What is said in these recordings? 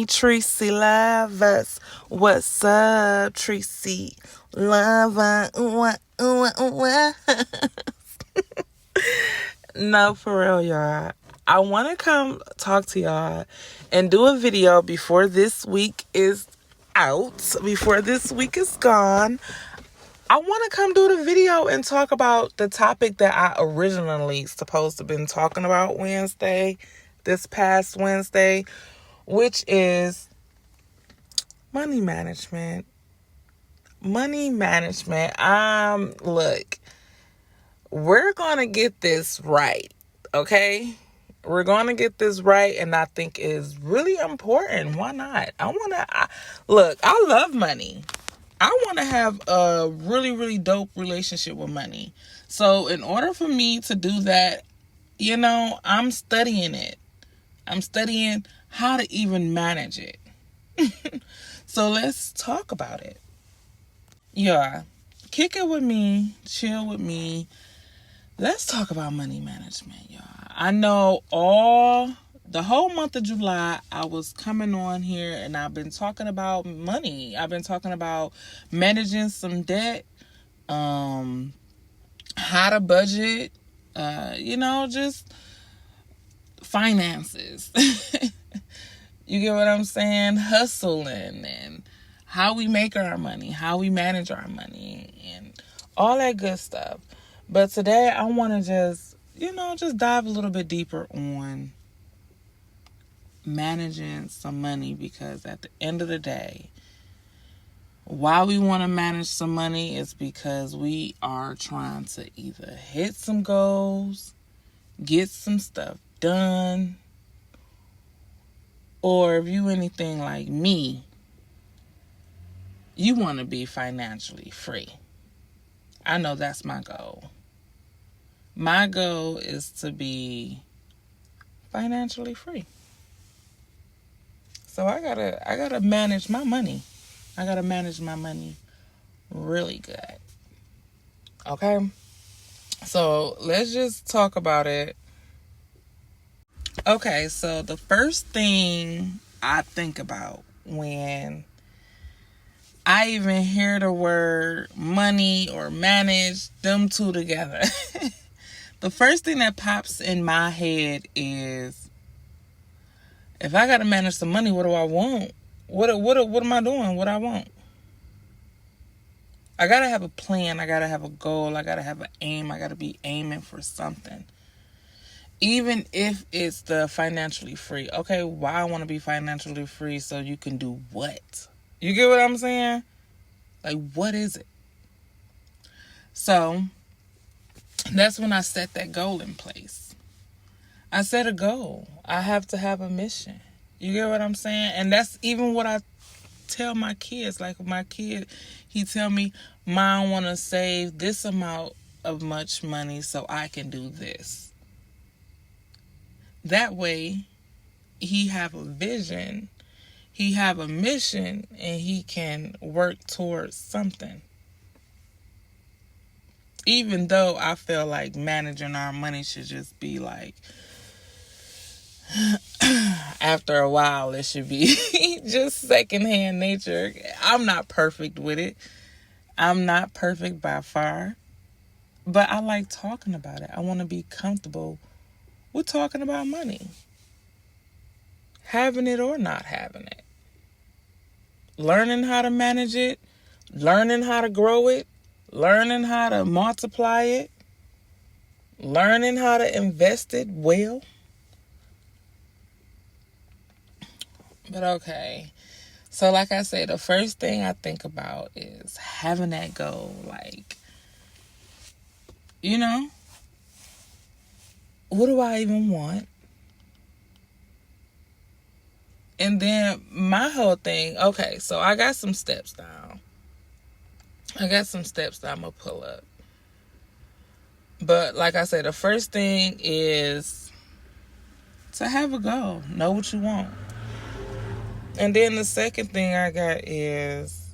Tracy Lovers. What's up, Tracy Lover? No, for real, y'all. I want to come talk to y'all and do a video before this week is out, before this week is gone. I want to come do the video and talk about the topic that I originally supposed to have been talking about this past Wednesday, which is money management. Money management. Look, we're going to get this right, okay? We're going to get this right, and I think it's really important. Why not? Look, I love money. I want to have a really, really dope relationship with money. So in order for me to do that, I'm studying it. I'm studying how to even manage it. So let's talk about it. Yeah, kick it with me, chill with me. Let's talk about money management, y'all. I know the whole month of July, I was coming on here and I've been talking about money. I've been talking about managing some debt, how to budget, just finances. You get what I'm saying? Hustling and how we make our money, how we manage our money and all that good stuff. But today I want to just dive a little bit deeper on managing some money, because at the end of the day, why we want to manage some money is because we are trying to either hit some goals, get some stuff done, or if you anything like me, you want to be financially free. I know that's my goal. My goal is to be financially free. So I gotta manage my money. I gotta manage my money really good. Okay? So let's just talk about it. Okay, so the first thing I think about when I even hear the word money or manage, them two together. The first thing that pops in my head is, if I got to manage some money, what do I want? What am I doing? What I want? I got to have a plan. I got to have a goal. I got to have an aim. I got to be aiming for something. Even if it's the financially free. Okay, why I want to be financially free? So you can do what? You get what I'm saying? Like, what is it? So that's when I set that goal in place. I set a goal. I have to have a mission. You get what I'm saying? And that's even what I tell my kids. Like, my kid, he tell me, Mom, I want to save this amount of much money so I can do this. That way, he have a vision, he have a mission, and he can work towards something. Even though I feel like managing our money should just be like, after a while, it should be just secondhand nature. I'm not perfect with it. I'm not perfect by far. But I like talking about it. I want to be comfortable with talking about money. Having it or not having it. Learning how to manage it. Learning how to grow it. Learning how to multiply it. Learning how to invest it well. But okay. So like I said, the first thing I think about is having that goal. Like, what do I even want? And then my whole thing, okay, so I got some steps down. I got some steps that I'm going to pull up. But like I said, the first thing is to have a goal. Know what you want. And then the second thing I got is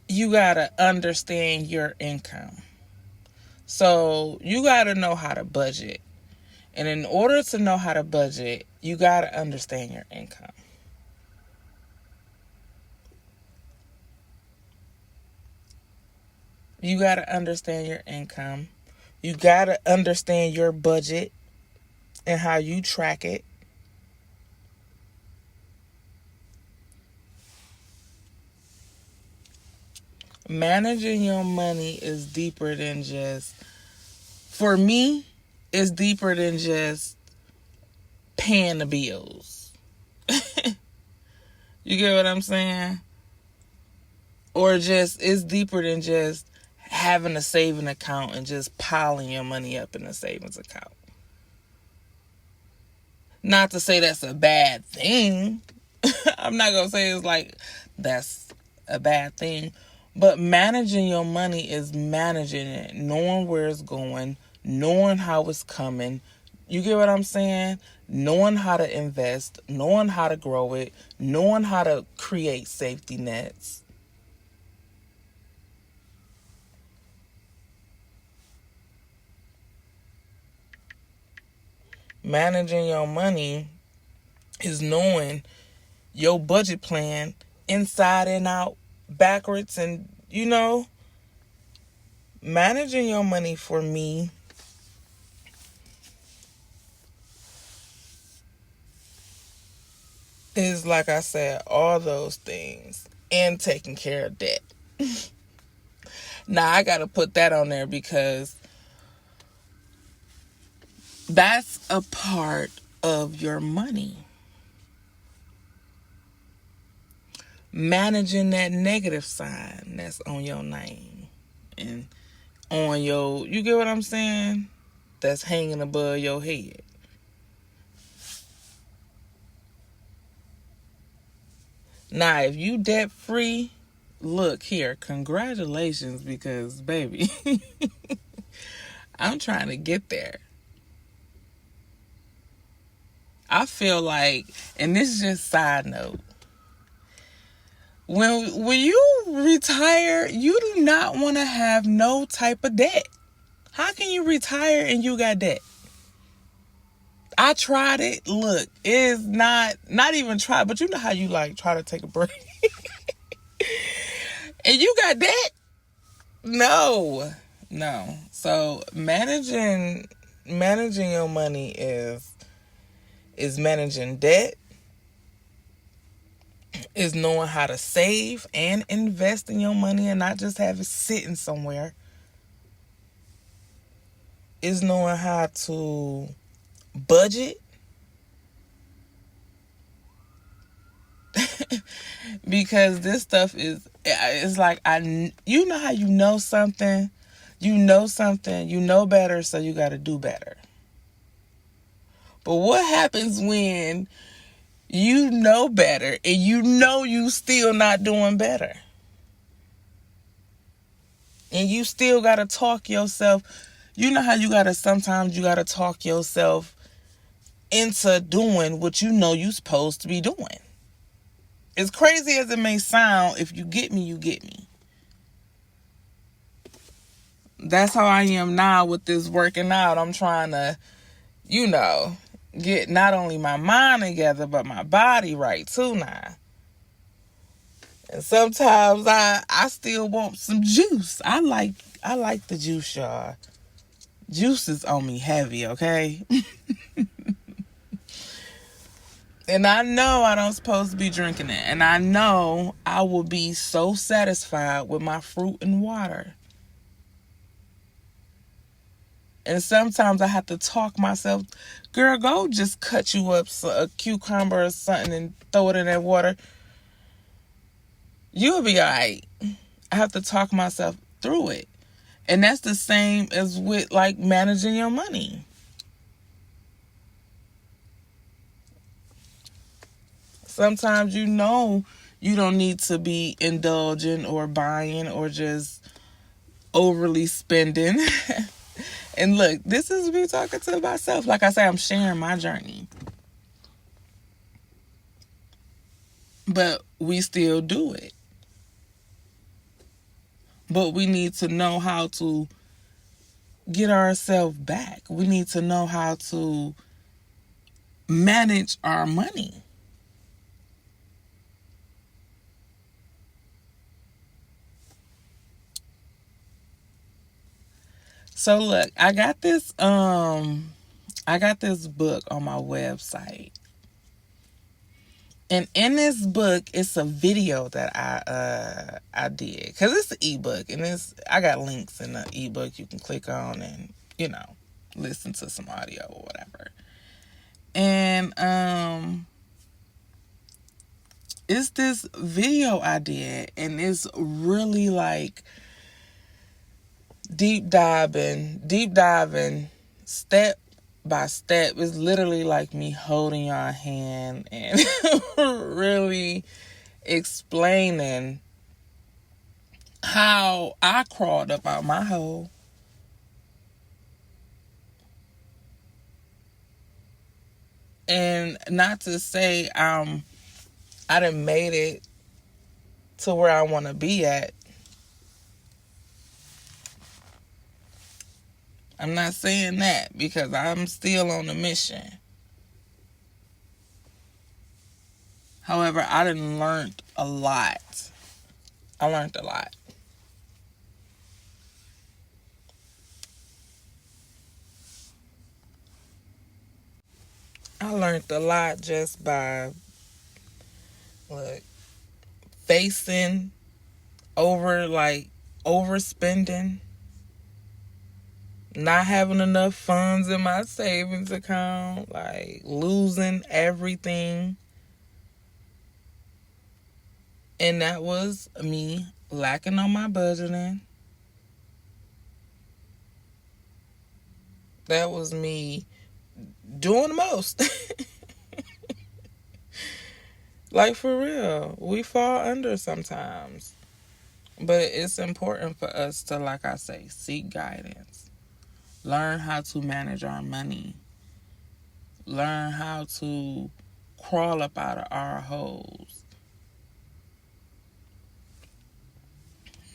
you got to understand your income. So you got to know how to budget. And in order to know how to budget, you got to understand your income. You got to understand your income. You got to understand your budget and how you track it. Managing your money is deeper than just, for me, it's deeper than just paying the bills. You get what I'm saying? Or just, it's deeper than just having a saving account and just piling your money up in a savings account. Not to say that's a bad thing. I'm not going to say it's like that's a bad thing. But managing your money is managing it, knowing where it's going, knowing how it's coming. You get what I'm saying? Knowing how to invest, knowing how to grow it, knowing how to create safety nets. Managing your money is knowing your budget plan inside and out, backwards, and managing your money for me is, like I said, all those things and taking care of debt. Now, I got to put that on there because that's a part of your money. Managing that negative sign that's on your name and on your, you get what I'm saying? That's hanging above your head. Now, if you debt free, look here, congratulations, because baby, I'm trying to get there. I feel like, and this is just side note, when you retire, you do not want to have no type of debt. How can you retire and you got debt? I tried it. Look, it's not even try, but you know how you like try to take a break. And you got debt? No. So managing your money is managing debt, is knowing how to save and invest in your money and not just have it sitting somewhere. Is knowing how to budget. Because this stuff it's like, you know how you know something, you know better, so you got to do better. But what happens when you know better and you still not doing better? And you still got to talk yourself. You know how sometimes you got to talk yourself into doing what you know you're supposed to be doing. As crazy as it may sound, if you get me, you get me. That's how I am now with this working out. I'm trying to, get not only my mind together, but my body right too now. And sometimes I still want some juice. I like the juice, y'all. Juice is on me heavy, okay? And I know I don't supposed to be drinking it. And I know I will be so satisfied with my fruit and water. And sometimes I have to talk myself, girl, go just cut you up a cucumber or something and throw it in that water. You'll be all right. I have to talk myself through it. And that's the same as with like managing your money. Sometimes you don't need to be indulging or buying or just overly spending. And look, this is me talking to myself. Like I say, I'm sharing my journey. But we still do it. But we need to know how to get ourselves back. We need to know how to manage our money. So look, I got this book on my website. And in this book, it's a video that I did, because it's an ebook, and I got links in the ebook you can click on and listen to some audio or whatever. And it's this video I did, and it's really like deep diving, step by step. It's literally like me holding your hand and really explaining how I crawled up out my hole. And not to say I done made it to where I want to be at. I'm not saying that, because I'm still on the mission. However, I done learned a lot. I learned a lot. I learned a lot just by facing overspending, not having enough funds in my savings account, losing everything. And that was me lacking on my budgeting. That was me doing the most. For real, we fall under sometimes. But it's important for us to, like I say, seek guidance. Learn how to manage our money. Learn how to crawl up out of our holes.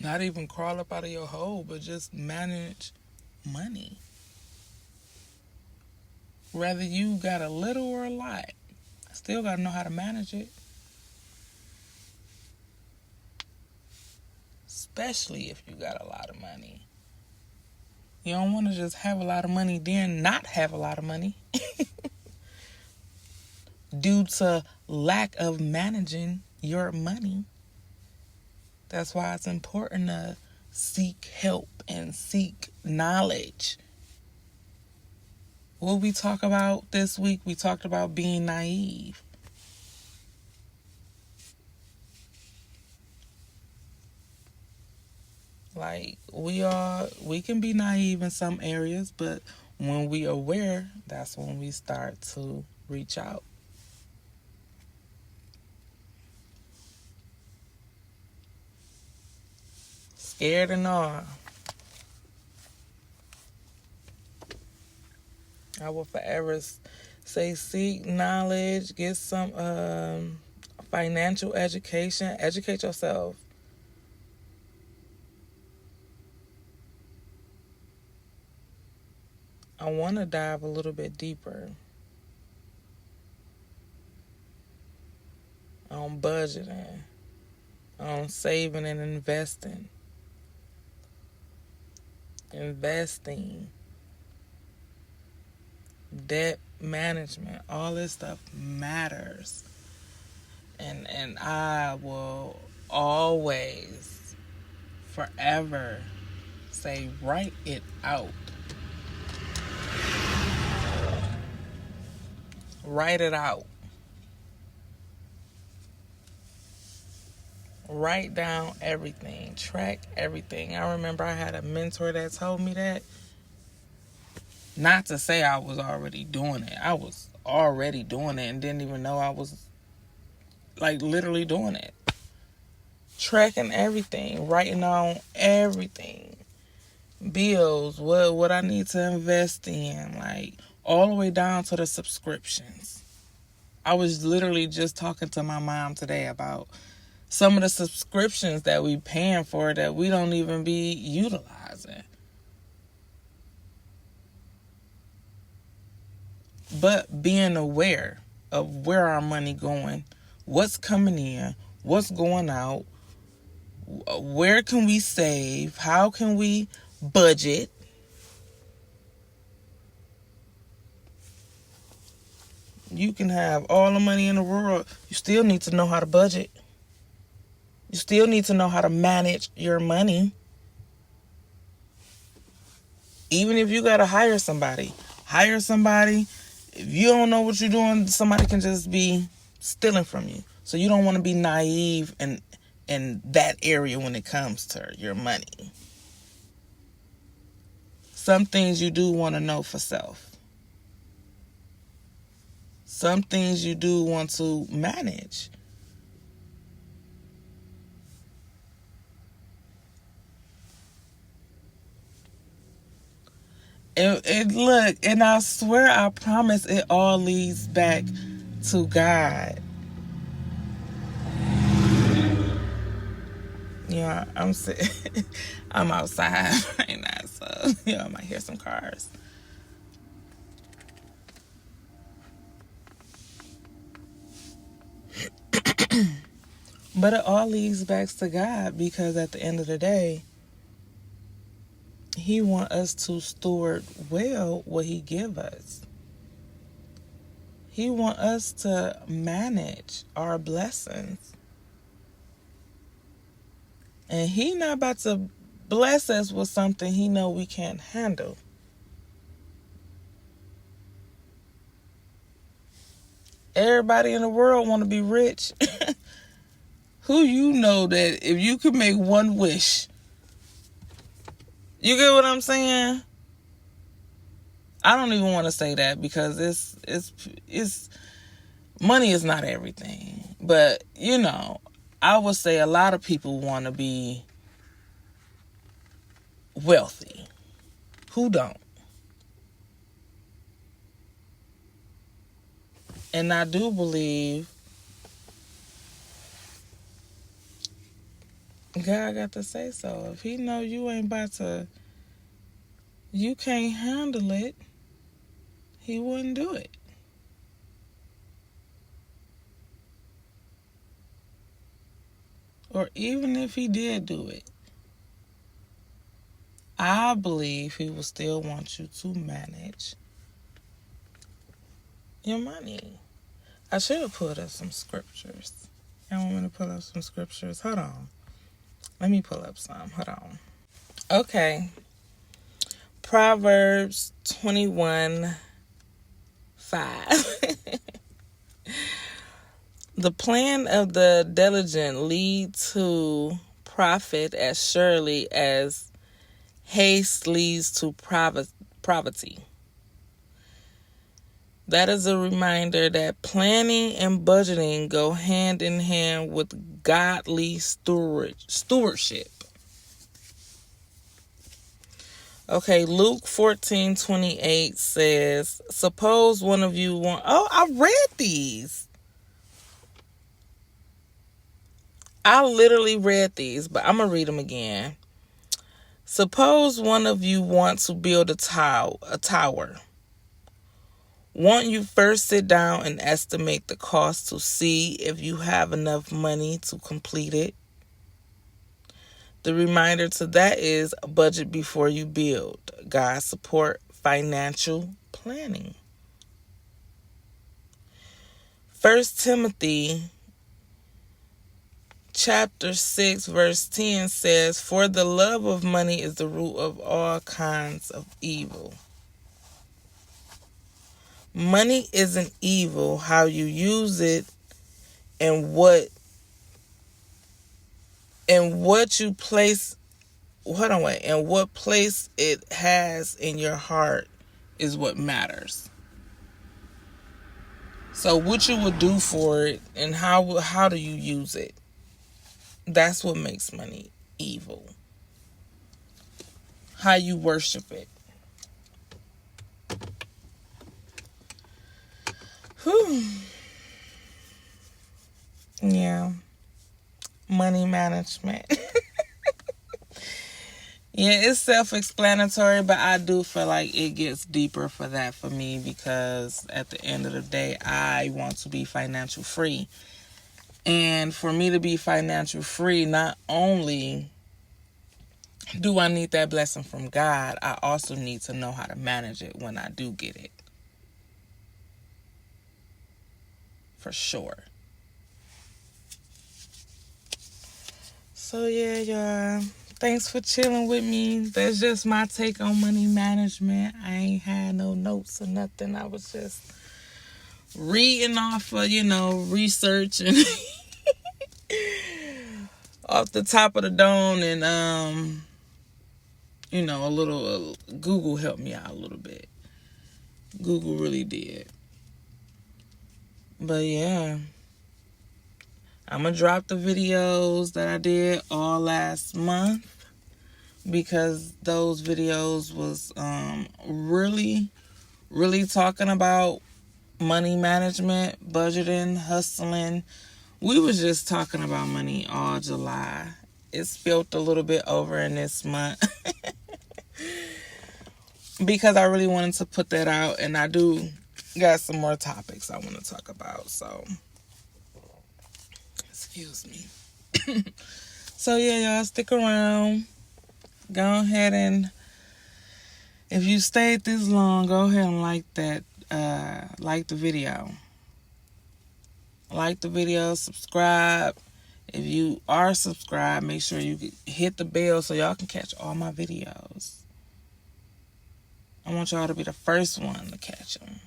Not even crawl up out of your hole, but just manage money. Whether you got a little or a lot, still got to know how to manage it. Especially if you got a lot of money. You don't want to just have a lot of money, then not have a lot of money. Due to lack of managing your money. That's why it's important to seek help and seek knowledge. What we talk about this week, we talked about being naive. We can be naive in some areas, but when we are aware, that's when we start to reach out. Scared and all. I will forever say seek knowledge, get some financial education, educate yourself. I want to dive a little bit deeper on budgeting, on saving and investing. Debt management, all this stuff matters. And I will always, forever say, write it out. Write it out. Write down everything. Track everything. I remember I had a mentor that told me that. Not to say I was already doing it. I was already doing it and didn't even know I was literally doing it. Tracking everything. Writing down everything. Bills. What I need to invest in. All the way down to the subscriptions. I was literally just talking to my mom today about some of the subscriptions that we paying for that we don't even be utilizing. but being aware of where our money going, what's coming in, what's going out, where can we save, how can we budget. You can have all the money in the world, you still need to know how to budget. You still need to know how to manage your money. Even if you got to hire somebody. If you don't know what you're doing, somebody can just be stealing from you. So you don't want to be naive in that area when it comes to your money. Some things you do want to know for self. Some things you do want to manage. Look, and I swear, I promise, it all leads back to God. Yeah, I'm sitting. I'm outside right now, so I might hear some cars. But it all leads back to God, because at the end of the day, He wants us to steward well what He give us. He wants us to manage our blessings. And He not about to bless us with something He know we can't handle. Everybody in the world want to be rich. Who you know that if you could make one wish, you get what I'm saying? I don't even want to say that, because it's money is not everything. But I would say a lot of people want to be wealthy. Who don't? And I do believe God got to say so. If He know you ain't about to, you can't handle it, He wouldn't do it. Or even if He did do it, I believe He will still want you to manage your money. I should have pulled up some scriptures. I want me to pull up some scriptures. Hold on. Let me pull up some. Hold on. Okay. Proverbs 21:5. The plan of the diligent lead to profit as surely as haste leads to poverty. That is a reminder that planning and budgeting go hand in hand with godly stewardship. Okay, Luke 14:28 says, suppose one of you I read these. I literally read these, but I'm going to read them again. Suppose one of you wants to build a tower. Won't you first sit down and estimate the cost to see if you have enough money to complete it? The reminder to that is budget before you build. God support financial planning. 1 Timothy chapter 6 verse 10 says, for the love of money is the root of all kinds of evil. Money isn't evil. How you use it and what you place, and what place it has in your heart is what matters. So what you would do for it and how do you use it? That's what makes money evil. How you worship it. Whew. Yeah. Money management. Yeah, it's self-explanatory, but I do feel like it gets deeper for that for me, because at the end of the day, I want to be financial free. And for me to be financial free, not only do I need that blessing from God, I also need to know how to manage it when I do get it. For sure. So yeah, y'all. Thanks for chilling with me. That's just my take on money management. I ain't had no notes or nothing. I was just reading off of, research and off the top of the dome, and a little Google helped me out a little bit. Google really did. But yeah, I'm gonna drop the videos that I did all last month, because those videos was really, really talking about money management, budgeting, hustling. We was just talking about money all July. It spilled a little bit over in this month because I really wanted to put that out, and I do got some more topics I want to talk about. So, excuse me. So yeah, y'all, stick around. Go ahead and, if you stayed this long, go ahead and like the video. Like the video, subscribe. If you are subscribed, make sure you hit the bell so y'all can catch all my videos. I want y'all to be the first one to catch them.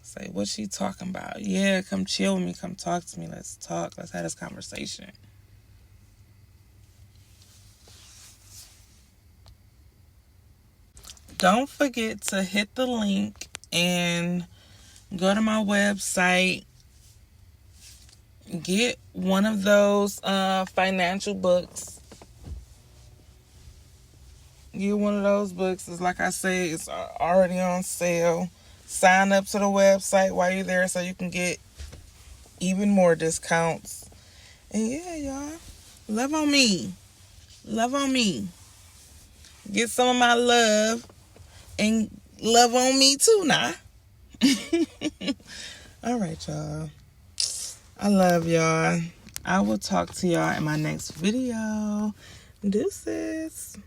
Say, what's she talking about? Yeah, come chill with me. Come talk to me. Let's talk. Let's have this conversation. Don't forget to hit the link and go to my website. Get one of those financial books. Get one of those books. It's like I say, it's already on sale. Sign up to the website while you're there so you can get even more discounts. And yeah, y'all, love on me. Love on me. Get some of my love and love on me too now. All right, y'all. I love y'all. I will talk to y'all in my next video. Deuces.